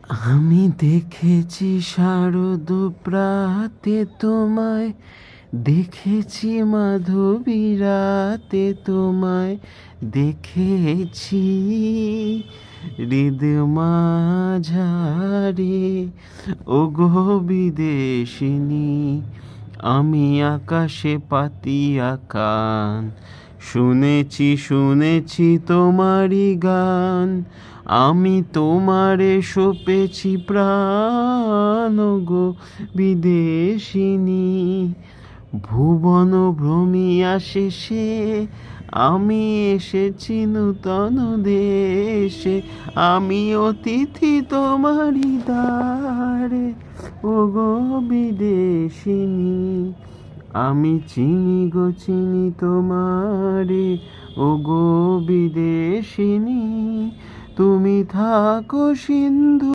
আমি দেখেছি শারদ প্রাতে তোমায়, দেখেছি মাধবী রাতে তোমায়, দেখেছি হৃদ মাঝারে। ওগো বিদেশিনী, আমি আকাশে পাতিয়া কান, শুনেছি শুনেছি তোমারই গান, আমি তোমারে সপেছি প্রাণ গো বিদেশিনী। ভুবন ভ্রমিয়া শেষে আমি এসেছি নূতন দেশে, আমি অতিথি তোমারই দ্বারে ওগো বিদেশিনী। আমি চিনি গো চিনি তোমারে ওগো বিদেশিনী, তুমি থাকো সিন্ধু